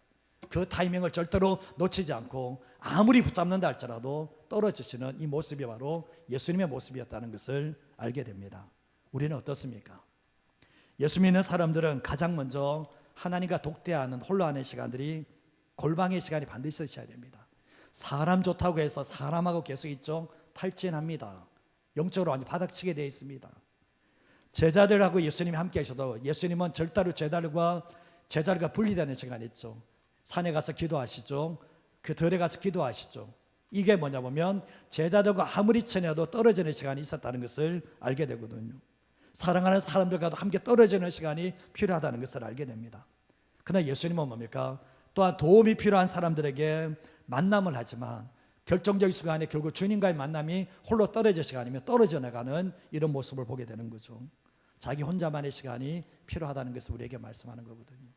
그 타이밍을 절대로 놓치지 않고 아무리 붙잡는다 할지라도 떨어지시는 이 모습이 바로 예수님의 모습이었다는 것을 알게 됩니다. 우리는 어떻습니까? 예수 믿는 사람들은 가장 먼저 하나님과 독대하는 홀로 하는 시간들이, 골방의 시간이 반드시 있어야 됩니다. 사람 좋다고 해서 사람하고 계속 있죠? 탈진합니다. 영적으로 완전 바닥치게 되어 있습니다. 제자들하고 예수님이 함께 하셔도 예수님은 절대로 제자들과 분리되는 시간이 있죠. 산에 가서 기도하시죠. 그 들에 가서 기도하시죠. 이게 뭐냐 보면 제자들과 아무리 친해도 떨어지는 시간이 있었다는 것을 알게 되거든요. 사랑하는 사람들과도 함께 떨어지는 시간이 필요하다는 것을 알게 됩니다. 그러나 예수님은 뭡니까? 또한 도움이 필요한 사람들에게 만남을 하지만 결정적인 순간에 결국 주님과의 만남이 홀로 떨어질 시간이면 떨어져 나가는 이런 모습을 보게 되는 거죠. 자기 혼자만의 시간이 필요하다는 것을 우리에게 말씀하는 거거든요.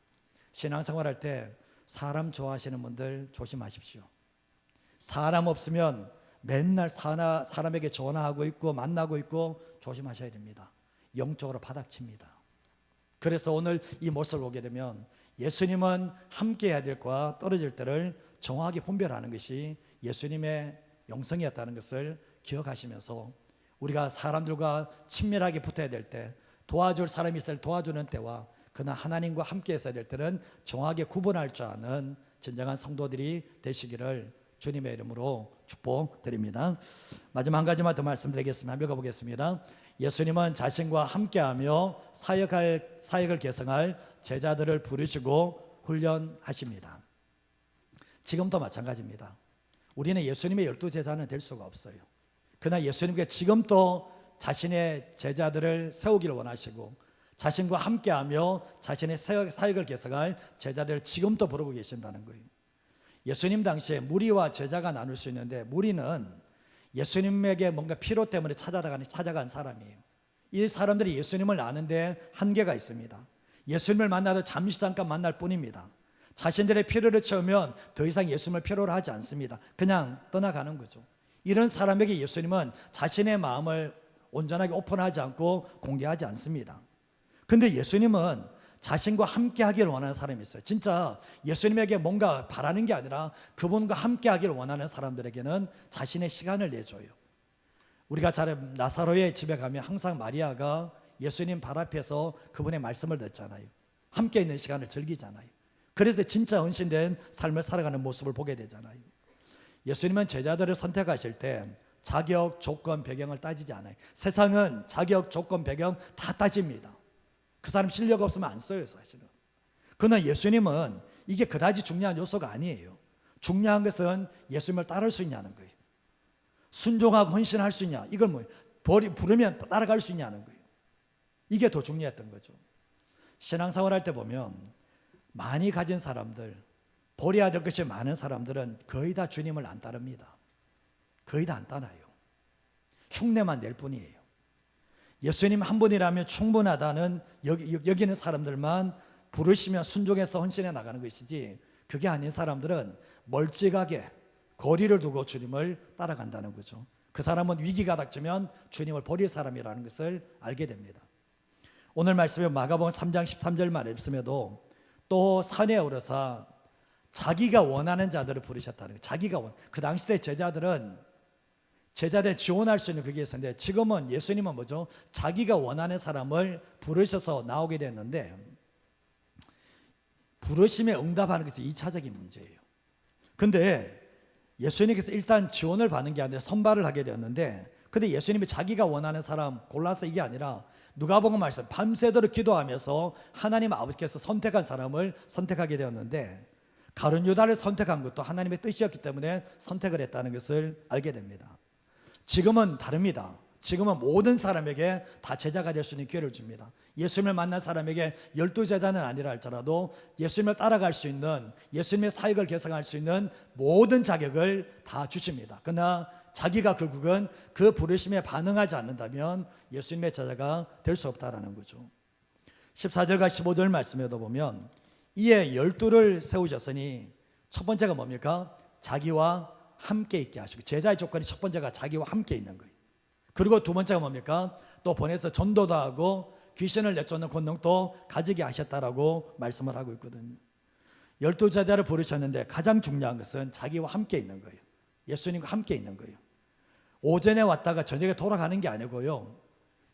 신앙생활할 때 사람 좋아하시는 분들 조심하십시오. 사람 없으면 맨날 사람에게 전화하고 있고 만나고 있고 조심하셔야 됩니다. 영적으로 바닥칩니다. 그래서 오늘 이 모습을 보게 되면 예수님은 함께 해야 될 것과 떨어질 때를 정확히 분별하는 것이 예수님의 영성이었다는 것을 기억하시면서 우리가 사람들과 친밀하게 붙어야 될 때, 도와줄 사람이 있을 도와주는 때와 그러나 하나님과 함께 있어야 될 때는 정확하게 구분할 줄 아는 진정한 성도들이 되시기를 주님의 이름으로 축복드립니다. 마지막 한 가지만 더 말씀드리겠습니다. 한번 읽어보겠습니다. 예수님은 자신과 함께하며 사역을 계승할 제자들을 부르시고 훈련하십니다. 지금도 마찬가지입니다. 우리는 예수님의 12제자는 될 수가 없어요. 그러나 예수님께 지금도 자신의 제자들을 세우기를 원하시고 자신과 함께하며 자신의 사역을 계승할 제자들을 지금도 부르고 계신다는 거예요. 예수님 당시에 무리와 제자가 나눌 수 있는데, 무리는 예수님에게 뭔가 필요 때문에 찾아간 사람이에요. 이 사람들이 예수님을 아는데 한계가 있습니다. 예수님을 만나도 잠시 잠깐 만날 뿐입니다. 자신들의 필요를 채우면 더 이상 예수님을 필요로 하지 않습니다. 그냥 떠나가는 거죠. 이런 사람에게 예수님은 자신의 마음을 온전하게 오픈하지 않고 공개하지 않습니다. 그런데 예수님은 자신과 함께 하기를 원하는 사람이 있어요. 진짜 예수님에게 뭔가 바라는 게 아니라 그분과 함께 하기를 원하는 사람들에게는 자신의 시간을 내줘요. 우리가 잘 나사로의 집에 가면 항상 마리아가 예수님 발 앞에서 그분의 말씀을 듣잖아요. 함께 있는 시간을 즐기잖아요. 그래서 진짜 헌신된 삶을 살아가는 모습을 보게 되잖아요. 예수님은 제자들을 선택하실 때 자격, 조건, 배경을 따지지 않아요. 세상은 자격, 조건, 배경 다 따집니다. 그 사람 실력 없으면 안 써요, 사실은. 그러나 예수님은 이게 그다지 중요한 요소가 아니에요. 중요한 것은 예수님을 따를 수 있냐는 거예요. 순종하고 헌신할 수 있냐, 이걸 뭐 부르면 따라갈 수 있냐는 거예요. 이게 더 중요했던 거죠. 신앙생활 할 때 보면 많이 가진 사람들, 버려야 될 것이 많은 사람들은 거의 다 주님을 안 따릅니다. 거의 다 안 따라요. 흉내만 낼 뿐이에요. 예수님 한 분이라면 충분하다는 여기는 사람들만 부르시면 순종해서 헌신해 나가는 것이지, 그게 아닌 사람들은 멀찍하게 거리를 두고 주님을 따라간다는 거죠. 그 사람은 위기가 닥치면 주님을 버릴 사람이라는 것을 알게 됩니다. 오늘 말씀에 마가복음 3장 13절 말씀에도 또 산에 오르사 자기가 원하는 자들을 부르셨다는 거예요. 그 당시 때 제자들 지원할 수 있는 그게 있었는데, 지금은 예수님은 뭐죠? 자기가 원하는 사람을 부르셔서 나오게 됐는데, 부르심에 응답하는 것이 2차적인 문제예요. 근데 예수님께서 일단 지원을 받는 게 아니라 선발을 하게 되었는데, 근데 예수님이 자기가 원하는 사람 골라서 이게 아니라 누가복음 말씀 밤새도록 기도하면서 하나님 아버지께서 선택한 사람을 선택하게 되었는데, 가룟 유다를 선택한 것도 하나님의 뜻이었기 때문에 선택을 했다는 것을 알게 됩니다. 지금은 다릅니다. 지금은 모든 사람에게 다 제자가 될 수 있는 기회를 줍니다. 예수님을 만난 사람에게 12제자는 아니라 할지라도 예수님을 따라갈 수 있는, 예수님의 사역을 계승할 수 있는 모든 자격을 다 주십니다. 그러나 자기가 결국은 그 부르심에 반응하지 않는다면 예수님의 제자가 될 수 없다라는 거죠. 14절과 15절 말씀에도 보면 이에 12를 세우셨으니 첫 번째가 뭡니까? 자기와 함께 있게 하시고, 제자의 조건이 첫 번째가 자기와 함께 있는 거예요. 그리고 두 번째가 뭡니까? 또 보내서 전도도 하고 귀신을 내쫓는 권능도 가지게 하셨다라고 말씀을 하고 있거든요. 12제자를 부르셨는데 가장 중요한 것은 자기와 함께 있는 거예요. 예수님과 함께 있는 거예요. 오전에 왔다가 저녁에 돌아가는 게 아니고요.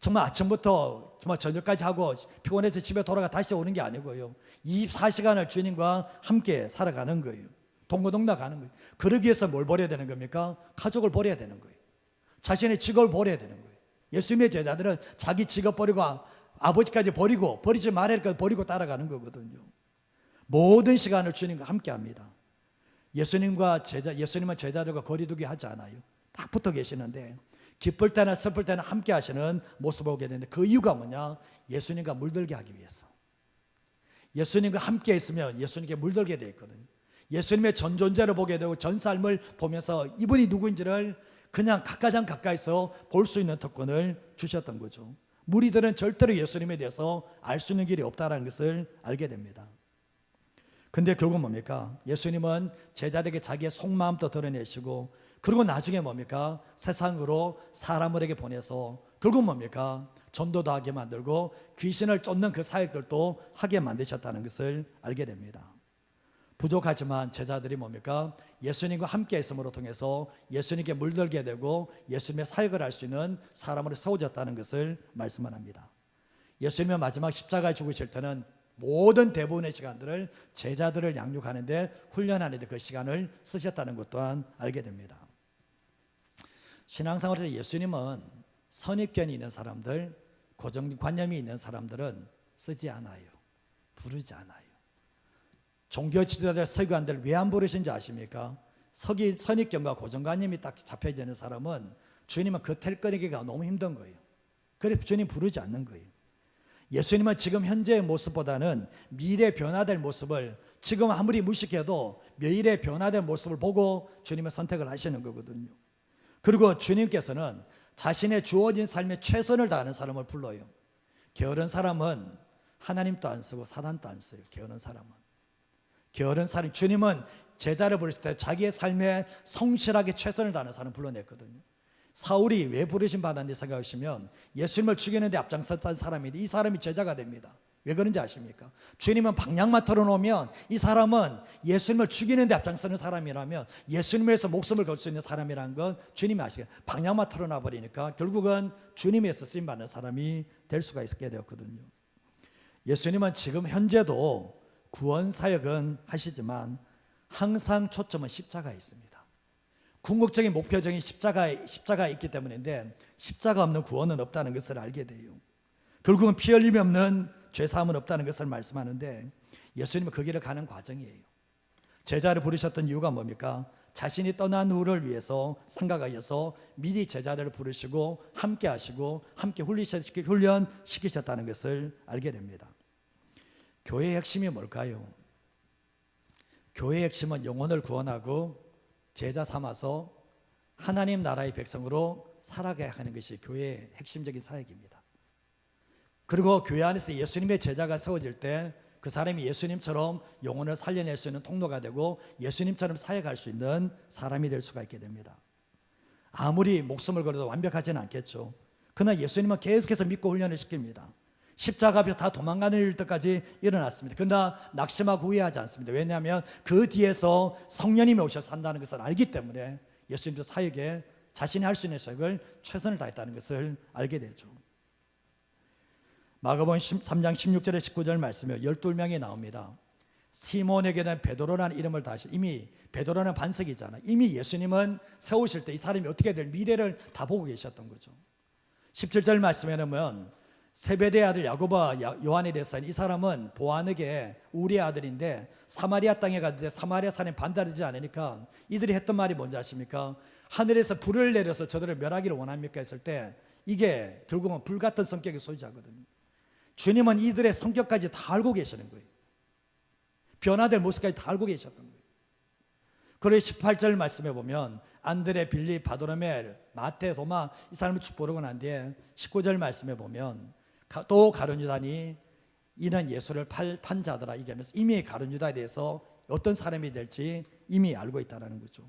정말 아침부터 정말 저녁까지 하고 피곤해서 집에 돌아가 다시 오는 게 아니고요. 24시간을 주님과 함께 살아가는 거예요. 동고동락 하는 거예요. 그러기 위해서 뭘 버려야 되는 겁니까? 가족을 버려야 되는 거예요. 자신의 직업을 버려야 되는 거예요. 예수님의 제자들은 자기 직업 버리고 아버지까지 버리고, 버리지 말아야 할 것 버리고 따라가는 거거든요. 모든 시간을 주님과 함께 합니다. 예수님은 제자들과 거리두기 하지 않아요. 딱 붙어 계시는데 기쁠 때나 슬플 때나 함께 하시는 모습을 보게 되는데, 그 이유가 뭐냐? 예수님과 물들게 하기 위해서. 예수님과 함께 있으면 예수님께 물들게 되어 있거든요. 예수님의 전 존재를 보게 되고 전 삶을 보면서 이분이 누구인지를 그냥 가까이서 볼 수 있는 특권을 주셨던 거죠. 무리들은 절대로 예수님에 대해서 알 수 있는 길이 없다는 것을 알게 됩니다. 근데 결국 뭡니까? 예수님은 제자들에게 자기의 속마음도 드러내시고, 그리고 나중에 뭡니까? 세상으로 사람들에게 보내서 결국 뭡니까? 전도도 하게 만들고 귀신을 쫓는 그 사역들도 하게 만드셨다는 것을 알게 됩니다. 부족하지만 제자들이 뭡니까? 예수님과 함께 있음으로 통해서 예수님께 물들게 되고 예수님의 사역을 할 수 있는 사람으로 세워졌다는 것을 말씀을 합니다. 예수님은 마지막 십자가에 죽으실 때는 모든 대부분의 시간들을 제자들을 양육하는 데 훈련하는 데 그 시간을 쓰셨다는 것 또한 알게 됩니다. 신앙생활에서 예수님은 선입견이 있는 사람들, 고정관념이 있는 사람들은 쓰지 않아요. 부르지 않아요. 종교 지도자들, 서기관들 왜 안 부르신지 아십니까? 선입견과 고정관념이 딱 잡혀져 있는 사람은 주님은 그 텔거리기가 너무 힘든 거예요. 그래서 주님 부르지 않는 거예요. 예수님은 지금 현재의 모습보다는 미래 변화될 모습을, 지금 아무리 무식해도 미래 변화된 모습을 보고 주님은 선택을 하시는 거거든요. 그리고 주님께서는 자신의 주어진 삶에 최선을 다하는 사람을 불러요. 게으른 사람은 하나님도 안 쓰고 사단도 안 써요. 게으른 사람은. 게으른 사람, 주님은 제자를 부르실 때 자기의 삶에 성실하게 최선을 다하는 사람을 불러냈거든요. 사울이 왜 부르심 받았는지 생각하시면 예수님을 죽이는 데 앞장섰던 사람인데 이 사람이 제자가 됩니다. 왜 그런지 아십니까? 주님은 방향만 털어놓으면 이 사람은 예수님을 죽이는 데 앞장서는 사람이라면 예수님을 위해서 목숨을 걸 수 있는 사람이라는 건 주님이 아시겠어요. 방향만 털어놔 버리니까 결국은 주님에서 쓰임받는 사람이 될 수가 있게 되었거든요. 예수님은 지금 현재도 구원 사역은 하시지만 항상 초점은 십자가에 있습니다. 궁극적인 목표적인 십자가에 있기 때문인데 십자가 없는 구원은 없다는 것을 알게 돼요. 결국은 피 흘림이 없는 죄사함은 없다는 것을 말씀하는데 예수님은 그 길을 가는 과정이에요. 제자를 부르셨던 이유가 뭡니까? 자신이 떠난 후를 위해서 생각하셔서 미리 제자들을 부르시고 함께 하시고 함께 훈련시키셨다는 것을 알게 됩니다. 교회의 핵심이 뭘까요? 교회의 핵심은 영혼을 구원하고 제자 삼아서 하나님 나라의 백성으로 살아가야 하는 것이 교회의 핵심적인 사역입니다. 그리고 교회 안에서 예수님의 제자가 세워질 때 그 사람이 예수님처럼 영혼을 살려낼 수 있는 통로가 되고 예수님처럼 사역할 수 있는 사람이 될 수가 있게 됩니다. 아무리 목숨을 걸어도 완벽하지는 않겠죠. 그러나 예수님은 계속해서 믿고 훈련을 시킵니다. 십자가 앞에서 다 도망가는 일들까지 일어났습니다. 그러나 낙심하고 후회하지 않습니다. 왜냐하면 그 뒤에서 성령님이 오셔서 산다는 것을 알기 때문에 예수님도 사역에 자신이 할 수 있는 사역을 최선을 다했다는 것을 알게 되죠. 마가복음 3장 16절에 19절 말씀에 12명이 나옵니다. 시몬에게는 베드로라는 이름을 다시, 이미 베드로는 반석이잖아요. 이미 예수님은 세우실 때 이 사람이 어떻게 될 미래를 다 보고 계셨던 거죠. 17절 말씀에는 보면 세베대의 아들 야고보와 요한에 대해서 이 사람은 보아느게 우리의 아들인데 사마리아 땅에 갔는데 사마리아 사람이 반대하지 않으니까 이들이 했던 말이 뭔지 아십니까? 하늘에서 불을 내려서 저들을 멸하기를 원합니까? 했을 때 이게 결국은 불같은 성격의 소유자거든요. 주님은 이들의 성격까지 다 알고 계시는 거예요. 변화될 모습까지 다 알고 계셨던 거예요. 그래서 18절 말씀해 보면 안드레, 빌립, 바도로멜, 마태, 도마 이 사람을 쭉 부르고 난 뒤에 19절 말씀해 보면 또 가룟 유다니 이는 예수를 판 자더라 얘기하면서 이미 가룟 유다에 대해서 어떤 사람이 될지 이미 알고 있다는 거죠.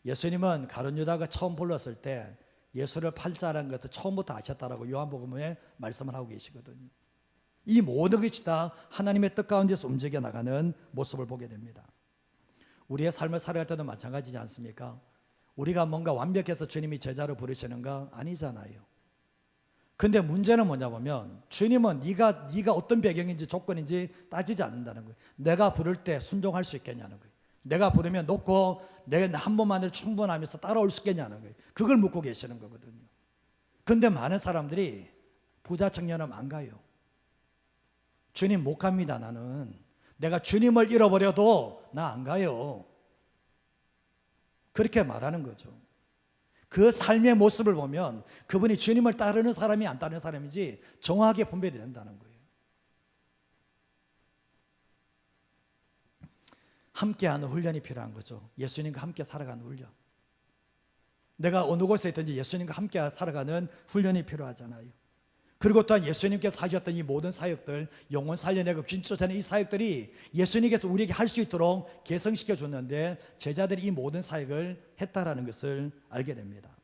예수님은 가룟 유다가 처음 불렀을 때 예수를 팔 자라는 것을 처음부터 아셨다라고 요한복음에 말씀을 하고 계시거든요. 이 모든 것이 다 하나님의 뜻 가운데서 움직여 나가는 모습을 보게 됩니다. 우리의 삶을 살아갈 때도 마찬가지지 않습니까? 우리가 뭔가 완벽해서 주님이 제자로 부르시는가? 아니잖아요. 근데 문제는 뭐냐 보면 주님은 네가 어떤 배경인지 조건인지 따지지 않는다는 거예요. 내가 부를 때 순종할 수 있겠냐는 거예요. 내가 부르면 놓고 내가 한 번만을 충분하면서 따라올 수 있겠냐는 거예요. 그걸 묻고 계시는 거거든요. 근데 많은 사람들이 부자 청년은 안 가요. 주님 못 갑니다. 나는 내가 주님을 잃어버려도 나 안 가요. 그렇게 말하는 거죠. 그 삶의 모습을 보면 그분이 주님을 따르는 사람이 안 따르는 사람인지 정확하게 분별이 된다는 거예요. 함께하는 훈련이 필요한 거죠. 예수님과 함께 살아가는 훈련. 내가 어느 곳에 있든지 예수님과 함께 살아가는 훈련이 필요하잖아요. 그리고 또한 예수님께서 하셨던 이 모든 사역들, 영혼 살려내고 귀신 쫓아내는 이 사역들이 예수님께서 우리에게 할 수 있도록 개성시켜 줬는데 제자들이 이 모든 사역을 했다라는 것을 알게 됩니다.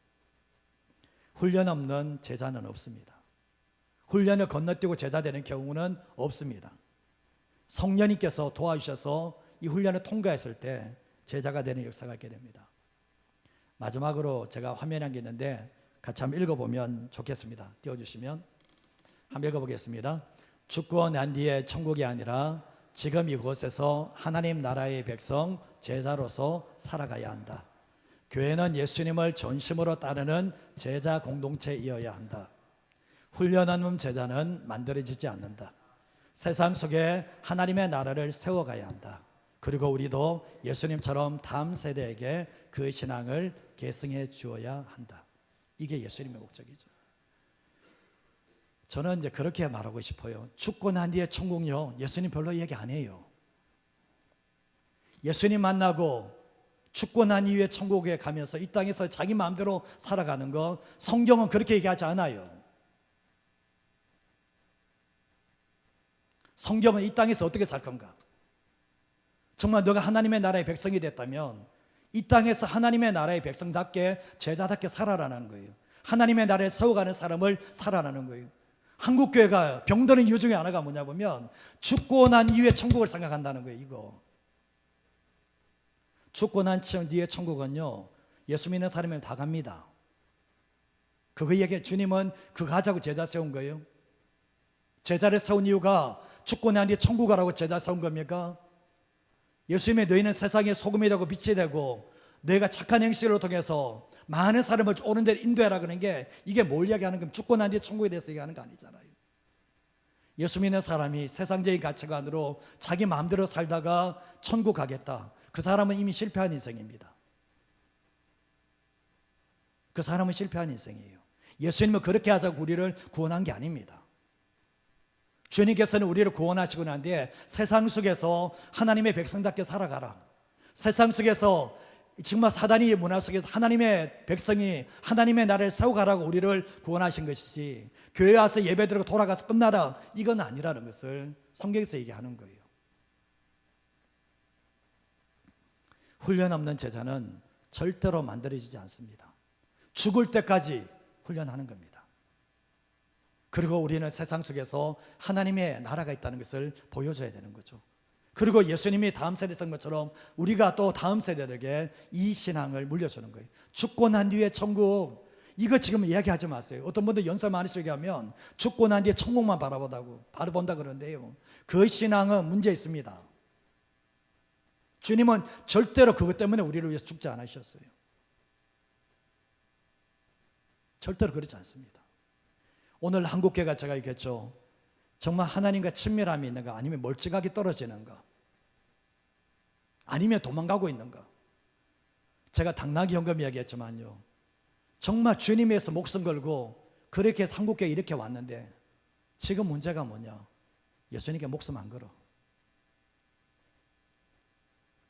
훈련 없는 제자는 없습니다. 훈련을 건너뛰고 제자 되는 경우는 없습니다. 성령님께서 도와주셔서 이 훈련을 통과했을 때 제자가 되는 역사가 있게 됩니다. 마지막으로 제가 화면에 한 게 있는데 같이 한번 읽어보면 좋겠습니다. 띄워주시면 한번 읽어보겠습니다. 죽고 난 뒤에 천국이 아니라 지금 이곳에서 하나님 나라의 백성, 제자로서 살아가야 한다. 교회는 예수님을 전심으로 따르는 제자 공동체이어야 한다. 훈련 없는 제자는 만들어지지 않는다. 세상 속에 하나님의 나라를 세워가야 한다. 그리고 우리도 예수님처럼 다음 세대에게 그 신앙을 계승해 주어야 한다. 이게 예수님의 목적이죠. 저는 이제 그렇게 말하고 싶어요. 죽고 난 뒤에 천국요, 예수님 별로 얘기 안 해요. 예수님 만나고 죽고 난 이후에 천국에 가면서 이 땅에서 자기 마음대로 살아가는 거 성경은 그렇게 얘기하지 않아요. 성경은 이 땅에서 어떻게 살 건가? 정말 너가 하나님의 나라의 백성이 됐다면 이 땅에서 하나님의 나라의 백성답게 제자답게 살아라는 거예요. 하나님의 나라에 세워가는 사람을 살아라는 거예요. 한국교회가 병드는 이유 중에 하나가 뭐냐 보면 죽고 난 이후에 천국을 생각한다는 거예요. 이거 죽고 난 뒤에 천국은요, 예수 믿는 사람이면 다 갑니다. 그거 얘기해. 주님은 그거 하자고 제자 세운 거예요. 제자를 세운 이유가 죽고 난 뒤에 천국 가라고 제자 세운 겁니까? 예수님의 너희는 세상의 소금이 되고 빛이 되고 너희가 착한 행실을 통해서 많은 사람을 옳은 데로 인도해라 그러는 게 이게 뭘 이야기하는 겁니까? 죽고 난 뒤에 천국에 대해서 얘기하는 거 아니잖아요. 예수 믿는 사람이 세상적인 가치관으로 자기 마음대로 살다가 천국 가겠다. 그 사람은 이미 실패한 인생입니다. 그 사람은 실패한 인생이에요. 예수님은 그렇게 하자고 우리를 구원한 게 아닙니다. 주님께서는 우리를 구원하시고 난 뒤에 세상 속에서 하나님의 백성답게 살아가라. 세상 속에서 정말 사단의 문화 속에서 하나님의 백성이 하나님의 나라를 세워가라고 우리를 구원하신 것이지 교회 와서 예배드리고 돌아가서 끝나라 이건 아니라는 것을 성경에서 얘기하는 거예요. 훈련 없는 제자는 절대로 만들어지지 않습니다. 죽을 때까지 훈련하는 겁니다. 그리고 우리는 세상 속에서 하나님의 나라가 있다는 것을 보여줘야 되는 거죠. 그리고 예수님이 다음 세대 선 것처럼 우리가 또 다음 세대들에게 이 신앙을 물려주는 거예요. 죽고 난 뒤에 천국, 이거 지금 이야기하지 마세요. 어떤 분들 연세 많으시게 얘기하면 죽고 난 뒤에 천국만 바라본다 그러는데요, 그 신앙은 문제 있습니다. 주님은 절대로 그것 때문에 우리를 위해서 죽지 않으셨어요. 절대로 그렇지 않습니다. 오늘 한국교회가 제가 얘기했죠. 정말 하나님과 친밀함이 있는가, 아니면 멀찍하게 떨어지는가, 아니면 도망가고 있는가. 제가 당나귀 현금 이야기했지만요, 정말 주님 위해서 목숨 걸고 그렇게 해서 한국교회 이렇게 왔는데 지금 문제가 뭐냐? 예수님께 목숨 안 걸어.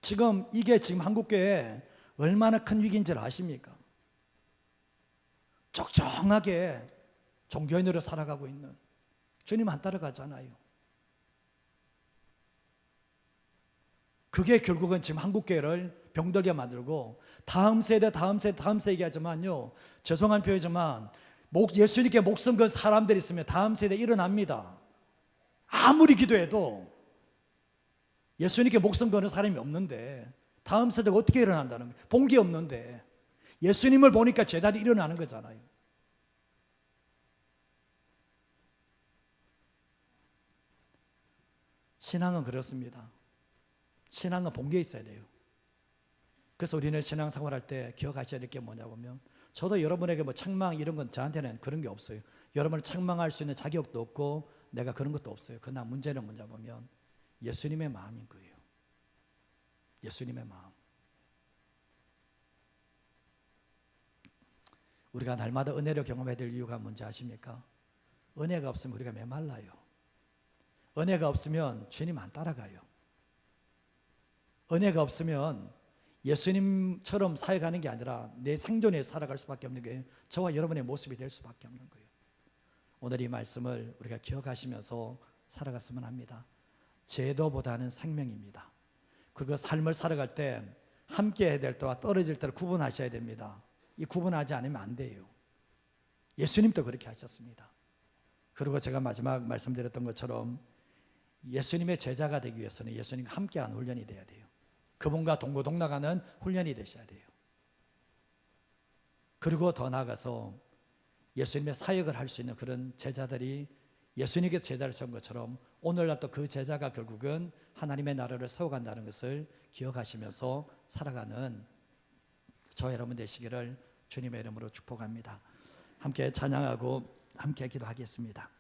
지금 이게 지금 한국교회에 얼마나 큰 위기인지를 아십니까? 적정하게 종교인으로 살아가고 있는, 주님 안 따라가잖아요. 그게 결국은 지금 한국교회를 병들게 만들고 다음 세대 얘기하지만요, 죄송한 표현이지만 예수님께 목숨 건 사람들이 있으면 다음 세대 일어납니다. 아무리 기도해도 예수님께 목숨 거는 사람이 없는데 다음 세대가 어떻게 일어난다는 거예요? 본 게 없는데 예수님을 보니까 제자리 일어나는 거잖아요. 신앙은 그렇습니다. 신앙은 본 게 있어야 돼요. 그래서 우리는 신앙생활할 때 기억하셔야 될 게 뭐냐 보면, 저도 여러분에게 뭐 책망 이런 건 저한테는 그런 게 없어요. 여러분을 책망할 수 있는 자격도 없고 내가 그런 것도 없어요. 그러나 문제는 뭐냐 보면 예수님의 마음인 거예요. 예수님의 마음. 우리가 날마다 은혜를 경험해야 될 이유가 뭔지 아십니까? 은혜가 없으면 우리가 메말라요. 은혜가 없으면 주님 안 따라가요. 은혜가 없으면 예수님처럼 사역하는 게 아니라 내 생존에 살아갈 수밖에 없는 게 저와 여러분의 모습이 될 수밖에 없는 거예요. 오늘 이 말씀을 우리가 기억하시면서 살아갔으면 합니다. 제도보다는 생명입니다. 그리고 삶을 살아갈 때 함께 해야 될 때와 떨어질 때를 구분하셔야 됩니다. 이 구분하지 않으면 안 돼요. 예수님도 그렇게 하셨습니다. 그리고 제가 마지막 말씀드렸던 것처럼 예수님의 제자가 되기 위해서는 예수님과 함께하는 훈련이 돼야 돼요. 그분과 동고동락하는 훈련이 되셔야 돼요. 그리고 더 나아가서 예수님의 사역을 할 수 있는 그런 제자들이 예수님께 제자를 세운 것처럼 오늘날 또 그 제자가 결국은 하나님의 나라를 세워간다는 것을 기억하시면서 살아가는 저 여러분 되시기를 주님의 이름으로 축복합니다. 함께 찬양하고 함께 기도하겠습니다.